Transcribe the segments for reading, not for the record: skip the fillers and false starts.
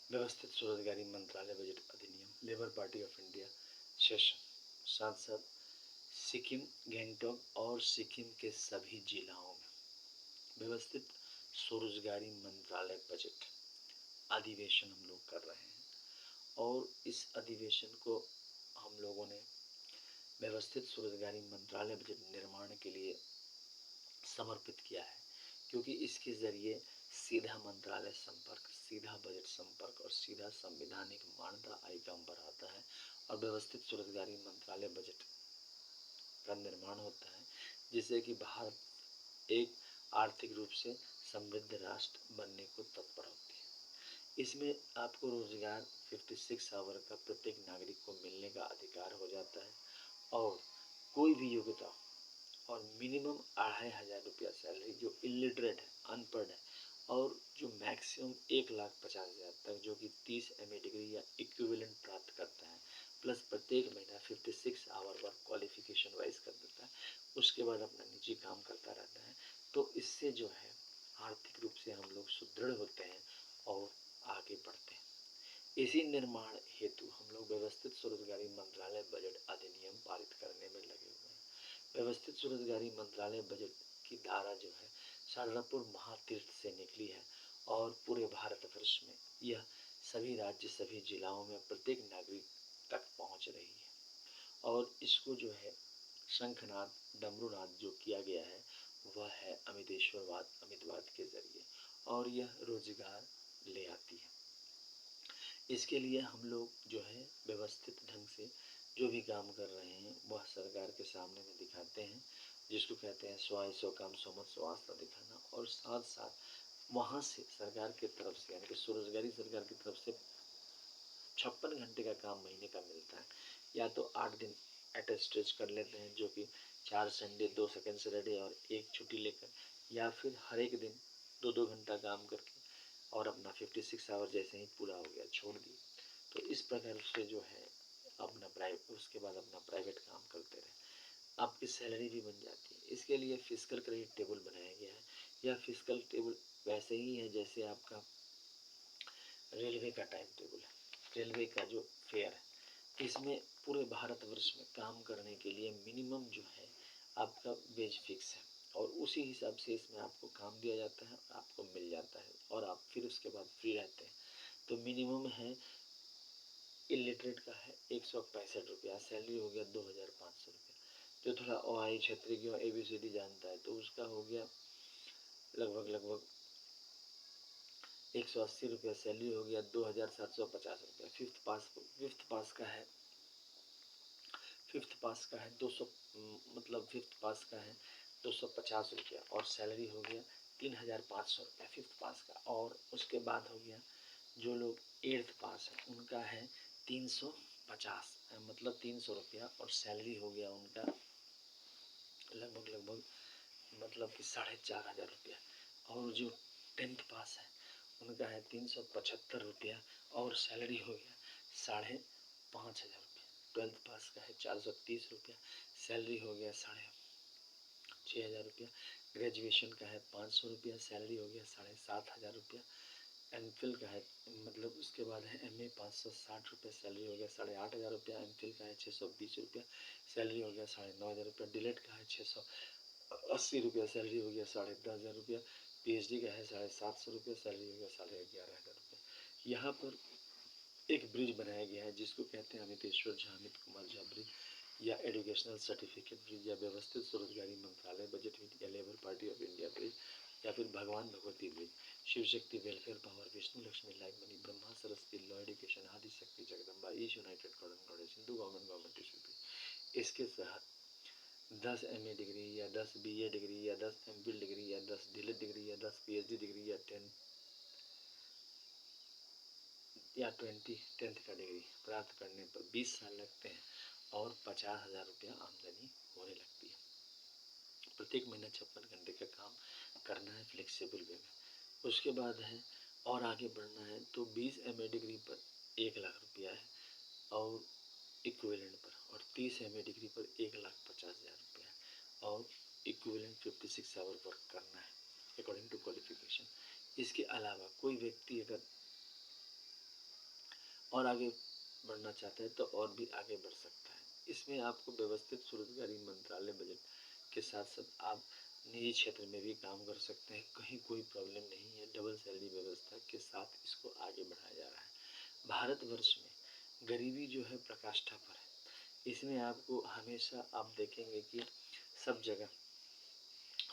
व्यवस्थित स्वरोजगारी मंत्रालय बजट अधिनियम, labour party of India session. साथ साथ सिक्किम, गैंगटॉक और सिक्किम के सभी जिलाओं में व्यवस्थित स्वरोजगारी मंत्रालय बजट अधिवेशन हम लोग कर रहे हैं और इस अधिवेशन को हम लोगों ने व्यवस्थित स्वरोजगारी मंत्रालय बजट निर्माण के लिए समर्पित किया है, क्योंकि इसके जरिए सीधा मंत्रालय संपर्क, सीधा बजट संपर्क और सीधा संवैधानिक मान्यता आइकम पर आता है और व्यवस्थित स्वरोजगारी मंत्रालय बजट का निर्माण होता है, जिससे कि भारत एक आर्थिक रूप से समृद्ध राष्ट्र बनने को तत्पर होती है। इसमें आपको रोजगार 56 आवर का प्रत्येक नागरिक को मिलने का अधिकार हो जाता है और कोई भी योग्यता और मिनिमम 2500 रुपया सैलरी जो इलिटरेट है, अनपढ़ है, और जो मैक्सिमम 1,50,000 तक जो कि 30 MA डिग्री या इक्विवेलेंट प्राप्त करता है, प्लस प्रत्येक महीना 56 आवर वर्क क्वालिफिकेशन वाइज कर देता है, उसके बाद अपना निजी काम करता रहता है। तो इससे जो है आर्थिक रूप से हम लोग सुदृढ़ होते हैं और आगे बढ़ते हैं। इसी निर्माण हेतु हम लोग व्यवस्थित स्वरोजगारी मंत्रालय बजट अधिनियम पारित करने में लगे हुए हैं। व्यवस्थित स्वरोजगारी मंत्रालय बजट की धारा जो है शारदापुर महातीर्थ से निकली है और पूरे भारतवर्ष में यह सभी राज्य, सभी जिलाओं में प्रत्येक नागरिक तक पहुंच रही है और इसको जो है शंखनाद, डमरूनाद जो किया गया है वह है अमितेश्वरवाद, अमितवाद के जरिए, और यह रोजगार ले आती है। इसके लिए हम लोग जो है व्यवस्थित ढंग से जो भी काम कर रहे हैं वह सरकार के सामने में दिखाते हैं, जिसको कहते हैं सौ काम सौ मत, सौ आस्था दिखाना। और साथ साथ वहाँ से सरकार की तरफ से यानी कि स्वरोजगारी सरकार की तरफ से 56 घंटे का काम महीने का मिलता है, या तो 8 दिन अटेस्टेज कर लेते हैं जो कि 4 संडे, 2 सेकेंड सैटरडे और 1 छुट्टी लेकर, या फिर हर एक दिन 2-2 घंटा काम करके और अपना 56 आवर जैसे ही पूरा हो गया छोड़ दिए। तो इस प्रकार से जो है अपना प्राइवेट, उसके बाद अपना प्राइवेट काम करते रहे, आपकी सैलरी भी बन जाती है। इसके लिए फिजिकल क्रेडिट टेबल बनाया गया है। यह फिजिकल टेबल वैसे ही है जैसे आपका रेलवे का टाइम टेबल है, रेलवे का जो फेयर है। इसमें पूरे भारतवर्ष में काम करने के लिए मिनिमम जो है आपका वेज फिक्स है और उसी हिसाब से इसमें आपको काम दिया जाता है और आपको मिल जाता है और आप फिर उसके बाद फ्री रहते हैं। तो मिनिमम है इलिटरेट का है 165 रुपया, सैलरी हो गया 2,500 रुपया। जो थोड़ा ओआई क्षेत्रीय की ABCD जानता है तो उसका हो गया लगभग 180 रुपया, सैलरी हो गया 2,750 रुपया। फिफ्थ पास का है 200, मतलब फिफ्थ पास का है 250 रुपया और सैलरी हो गया 3,500 रुपया फिफ्थ पास का। और उसके बाद हो गया जो लोग 8th पास है उनका है 350, मतलब 300 रुपया और सैलरी हो गया उनका लगभग मतलब कि 4,500 रुपया। और जो 10th पास है उनका है 375 रुपया और सैलरी हो गया 5,500 रुपया। 12th पास का है 430 रुपया, सैलरी हो गया 6,500 रुपया। ग्रेजुएशन का है 500 रुपया, सैलरी हो गया 7,500 रुपया। एमफिल का है, मतलब उसके बाद है MA 560 रुपये, सैलरी हो गया 8,500 रुपया। एमफिल का है 620 रुपया, सैलरी हो गया 9,500 रुपया। डिलेट का है 680 रुपया, सैलरी हो गया 10,500 रुपया। PhD का है 750 रुपया, सैलरी हो गया 11,500 रुपया। यहाँ पर एक ब्रिज बनाया गया है जिसको कहते हैं अमितेश्वर झा, अमित कुमार झा ब्रिज, या एजुकेशनल सर्टिफिकेट ब्रिज, या व्यवस्थित स्वरोजगारी मंत्रालय बजट विद, या labour party of India bridge, या फिर भगवान Bhagwati bridge, Shiv Shakti welfare power, Vishnu Lakshmi life money, Brahma Saraswati law education, Adi Shakti Jagdamba, ईश united cordon goddess, Hindu government issue bridge. इसके तहत 10 MA डिग्री या 10 BA डिग्री या 10 MPhil डिग्री या 10 DLED डिग्री या 10 PhD डिग्री या 10th का डिग्री प्राप्त करने पर 20 साल लगते हैं और 50,000 रुपया आमदनी होने लगती है। प्रत्येक महीना 56 घंटे का काम करना है फ्लेक्सिबल वे में। उसके बाद है और आगे बढ़ना है तो 20 MA डिग्री पर 1,00,000 रुपया है और इक्विवेलेंट पर, और 30 MA डिग्री पर 1,50,000 रुपया है और इक्विवेलेंट 56 आवर वर्क करना है अकॉर्डिंग टू क्वालिफिकेशन। इसके अलावा कोई व्यक्ति अगर और आगे बढ़ना चाहता है तो और भी आगे बढ़ सकता है। इसमें आपको व्यवस्थित स्वरोजगारी मंत्रालय बजट के साथ साथ आप निजी क्षेत्र में भी काम कर सकते हैं, कहीं कोई प्रॉब्लम नहीं है। डबल सैलरी व्यवस्था के साथ इसको आगे बढ़ाया जा रहा है। भारतवर्ष में गरीबी जो है प्रकाष्ठा पर है। इसमें आपको हमेशा आप देखेंगे कि सब जगह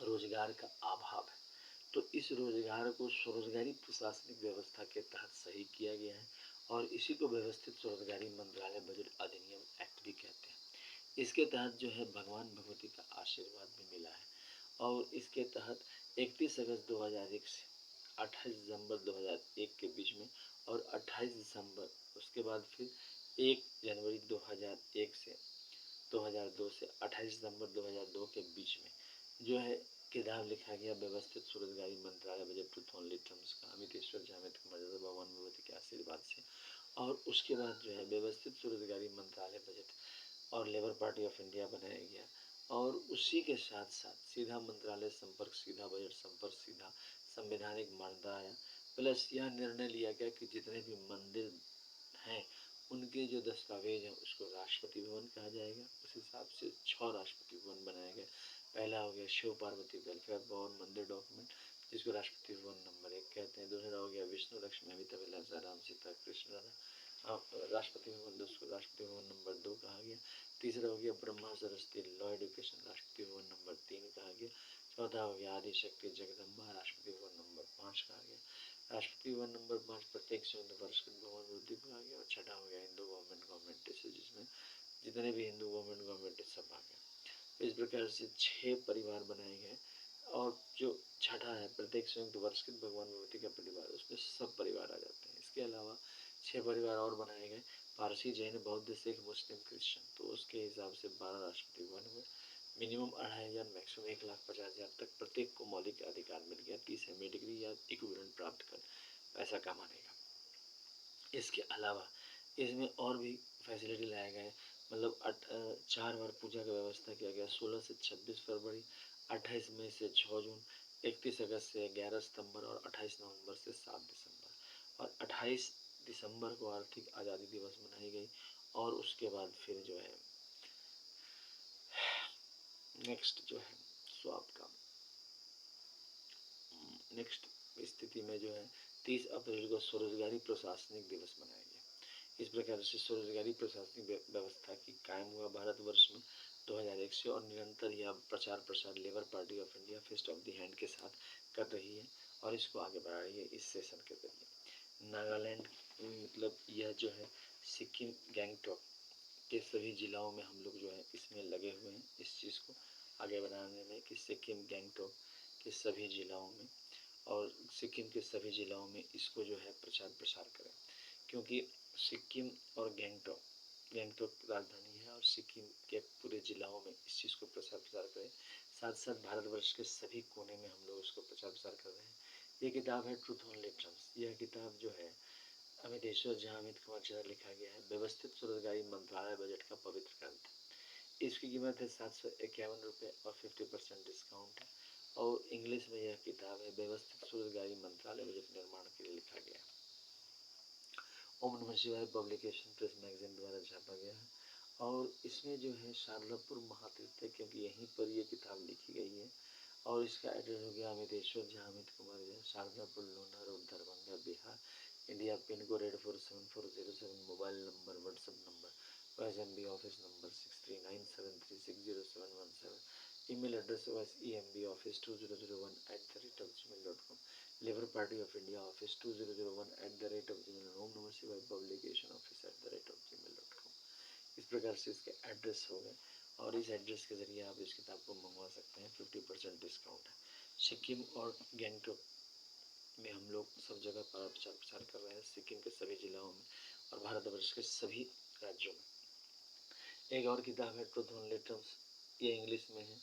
रोजगार का अभाव है, तो इस रोजगार को स्वरोजगारी प्रशासनिक व्यवस्था के तहत सही किया गया है और इसी को व्यवस्थित स्वरोजगारी मंत्रालय बजट अधिनियम एक्ट भी कहते हैं। इसके तहत जो है भगवान भगवती का आशीर्वाद भी मिला है और इसके तहत 31 अगस्त 2001 से 28 दिसंबर 2001 के बीच में और 28 दिसंबर उसके बाद फिर 1 जनवरी 2001 से 2002 से 28 दिसंबर 2002 के बीच में जो है किताब लिखा गया व्यवस्थित स्वरोजगारी मंत्रालय बजट ट्रुथ ओनली टर्म्स का, अमितेश्वर जावेद की मर्यादा भगवान भगवती के आशीर्वाद से। और उसके बाद जो है व्यवस्थित स्वरोजगारी मंत्रालय बजट और लेबर पार्टी ऑफ इंडिया बनाया गया और उसी के साथ साथ सीधा मंत्रालय संपर्क, सीधा बजट संपर्क, सीधा संवैधानिक मान्यता आया। प्लस यह निर्णय लिया गया कि जितने भी मंदिर हैं उनके जो दस्तावेज हैं उसको राष्ट्रपति भवन कहा जाएगा। उस हिसाब से 6 राष्ट्रपति भवन बनाए गए। पहला हो गया शिव पार्वती वेलफेयर भवन मंदिर डॉक्यूमेंट, जिसको राष्ट्रपति भवन नंबर 1 कहते हैं। दूसरा हो गया विष्णु लक्ष्मी अमिता विलासा राम सीता कृष्ण राधा राष्ट्रपति भवन, उसको राष्ट्रपति भवन नंबर 2 कहा गया। तीसरा हो गया Brahma Saraswati law education, Rashtrapati Bhavan number 3 कहा गया। चौथा हो गया आदि शक्ति जगदम्बा, राष्ट्रपति भवन नंबर 5 कहा गया। राष्ट्रपति भवन नंबर 5 प्रत्येक वर्षगत भवन वृद्धि को आ गया। और छठा हो गया हिंदू गवर्नमेंट से, जिसमें जितने भी हिंदू गवर्नमेंट सब आ गए। तो इस प्रकार से 6 परिवार बनाए गए और जो छठा है प्रत्येक संयुक्त वर्षगत भगवान भगवती का परिवार, उसमें सब परिवार आ जाते हैं। इसके अलावा 6 परिवार और बनाए गए, पारसी जैन बौद्ध सिख मुस्लिम क्रिश्चियन, तो उसके हिसाब से 12 राष्ट्रपति भवन हुए। मिनिमम 2500 मैक्सिमम 1,50,000 तक प्रत्येक को मौलिक अधिकार मिल गया 30 MA डिग्री या इक्विवेलेंट प्राप्त कर पैसा कमाने का। इसके अलावा इसमें और भी फैसिलिटी लाए गए, मतलब 4 बार पूजा का व्यवस्था किया गया, 16 से 26 फरवरी, 28 मई से 6 जून, 31 अगस्त से 11 सितंबर और 28 नवंबर से 7 दिसंबर। और 28 दिसंबर को आर्थिक आज़ादी दिवस मनाई गई। और उसके बाद फिर जो है नेक्स्ट जो है सो आपका नेक्स्ट स्थिति में जो है 30 अप्रैल को स्वरोजगारी प्रशासनिक दिवस मनाया गया। इस प्रकार से स्वरोजगारी प्रशासनिक व्यवस्था की कायम हुआ भारतवर्ष में 2001 से और निरंतर यह प्रचार प्रसार labour party of India fest of the hand के साथ कर रही है और इसको आगे बढ़ा रही है इस सेशन के जरिए। नागालैंड मतलब यह जो है सिक्किम गैंगटॉक के सभी जिलाओं में हम लोग जो है इसमें लगे हुए हैं इस चीज़ को आगे बढ़ाने में कि सिक्किम गैंगटॉक के सभी जिलाओं में और सिक्किम के सभी जिलाओं में इसको जो है प्रचार प्रसार करें, क्योंकि सिक्किम और गैंगटॉक राजधानी है और सिक्किम के पूरे जिलाओं में इस चीज़ को प्रचार प्रसार करें। साथ साथ भारतवर्ष के सभी कोने में हम लोग इसको प्रचार प्रसार कर रहे हैं। ये किताब है ट्रुथ ओनली टर्म्स। यह किताब जो है अमितेश्वर जावेद कुमार द्वारा लिखा गया है, व्यवस्थित स्वरोजगारी मंत्रालय बजट का पवित्र ग्रंथ। इसकी कीमत है 751 रुपये और 50% डिस्काउंट है। और इंग्लिश में यह किताब है व्यवस्थित स्वरोजगारी मंत्रालय बजट निर्माण के लिए लिखा गया है। ओम नमः शिवाय पब्लिकेशन प्रेस मैगजीन द्वारा छापा गया है। और इसमें जो है शारदापुर महातीर्थ है, क्योंकि यहीं पर ये किताब लिखी गई है। और इसका एड्रेस हो गया अमितेश्वर जावेद कुमार जैन, शारदापुर लोना road Darbhanga Bihar India, pin code 847407, mobile number WhatsApp number SMB office number 6397360717, email address embaoffice2001@gmail.com, labour party of India office 2001@gmail, ओम नमः शिवाय पब्लिकेशन ऑफिस @gmail.com। इस प्रकार से इसके एड्रेस हो गए और इस एड्रेस के जरिए आप इस किताब को मंगवा सकते हैं। 50% डिस्काउंट है। सिक्किम और गैंगटॉक में हम लोग सब जगह पर प्रचार प्रसार कर रहे हैं, सिक्किम के सभी जिलाओं में और भारतवर्ष के सभी राज्यों में। एक और किताब है ट्रुथ ओनली टर्म्स, ये इंग्लिश में है।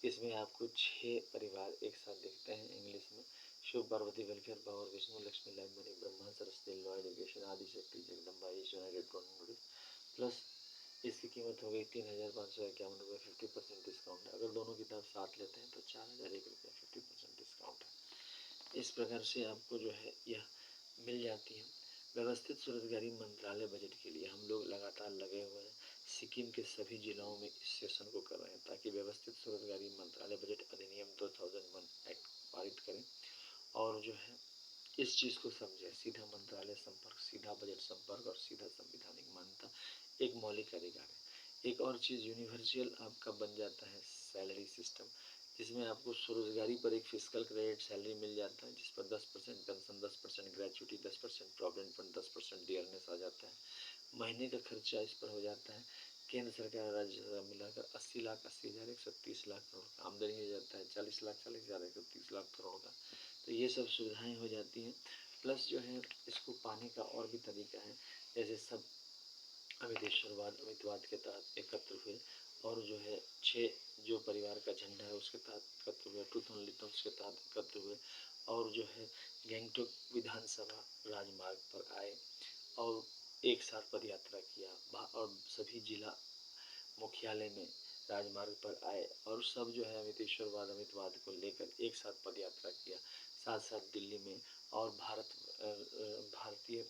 इसमें आपको 6 परिवार एक साथ दिखते हैं इंग्लिश में, Shiva Parvati welfare power, Vishnu Lakshmi library, Brahma Saraswati law education, Adi Shakti Jagdamba United प्रोनोडिस। Plus इसकी कीमत हो गई 3,551 रुपये, 50% डिस्काउंट है। अगर दोनों किताब साथ लेते हैं तो 4,001 रुपये, 50% डिस्काउंट है। इस प्रकार से आपको जो है यह मिल जाती है। व्यवस्थित स्वरोजगारी मंत्रालय बजट के लिए हम लोग लगातार लगे हुए हैं। सिक्किम के सभी जिलाओं में इस सेशन को कर रहे हैं ताकि व्यवस्थित स्वरोजगारी मंत्रालय बजट अधिनियम 2001 एक्ट पारित करें और जो है इस चीज़ को समझे। सीधा मंत्रालय संपर्क, सीधा बजट संपर्क और सीधा संविधानिक मान्यता एक मौलिक अधिकार है। एक और चीज़ यूनिवर्सल आपका बन जाता है सैलरी सिस्टम, जिसमें आपको स्वरोजगारी पर एक फिजिकल क्रेडिट सैलरी मिल जाता है, जिस पर 10% pension, 10% gratuity, 10% provident fund, 10% dearness आ जाता है। महीने का खर्चा इस पर हो जाता है। केंद्र सरकार राज्य मिलाकर 80 लाख 80,000 130 लाख करोड़ का आमदनी हो जाता है। 40 लाख 40,000 130 लाख करोड़ का, तो ये सब सुविधाएं हो जाती हैं। प्लस जो है इसको पाने का और भी तरीका है, जैसे सब अमितेश्वरवाद अमितवाद के तहत एकत्र हुए और जो है 6 जो परिवार का झंडा है उसके तहत एकत्र हुए, ट्रूथ ओनली टर्म्स के तहत एकत्र हुए और जो है गैंगटॉक विधानसभा राजमार्ग पर आए और एक साथ पद यात्रा किया और सभी जिला मुख्यालय में राजमार्ग पर आए और सब जो है अमितेश्वरवाद अमितवाद को लेकर एक साथ पद यात्रा किया। साथ साथ दिल्ली में और भारतीय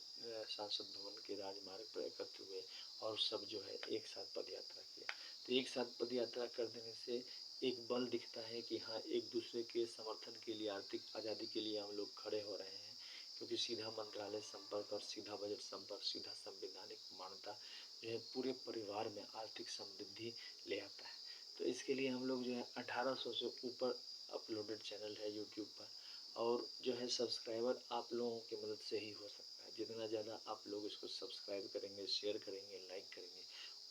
संसद भवन के राजमार्ग पर एकत्र हुए और सब जो है एक साथ पद यात्रा किया। तो एक साथ पद यात्रा कर देने से एक बल दिखता है कि हाँ एक दूसरे के समर्थन के लिए, आर्थिक आज़ादी के लिए हम लोग खड़े हो रहे हैं, क्योंकि सीधा मंत्रालय संपर्क और सीधा बजट संपर्क, सीधा संवैधानिक मान्यता जो है पूरे परिवार में आर्थिक समृद्धि ले आता है। तो इसके लिए हम लोग जो है 1800 से ऊपर अपलोडेड चैनल है यूट्यूब पर और जो है सब्सक्राइबर आप लोगों की मदद से ही हो सकता है। जितना ज़्यादा आप लोग इसको सब्सक्राइब करेंगे, शेयर करेंगे, लाइक करेंगे,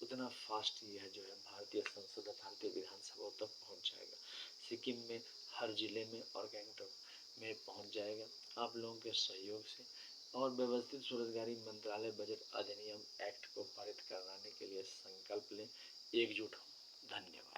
उतना फास्ट यह जो है भारतीय संसद, भारतीय विधानसभा तक पहुंच जाएगा। सिक्किम में हर जिले में और गैंगटॉक में पहुंच जाएगा आप लोगों के सहयोग से। और व्यवस्थित स्वरोजगारी मंत्रालय बजट अधिनियम एक्ट को पारित कराने के लिए संकल्प लें, एकजुट हों। धन्यवाद।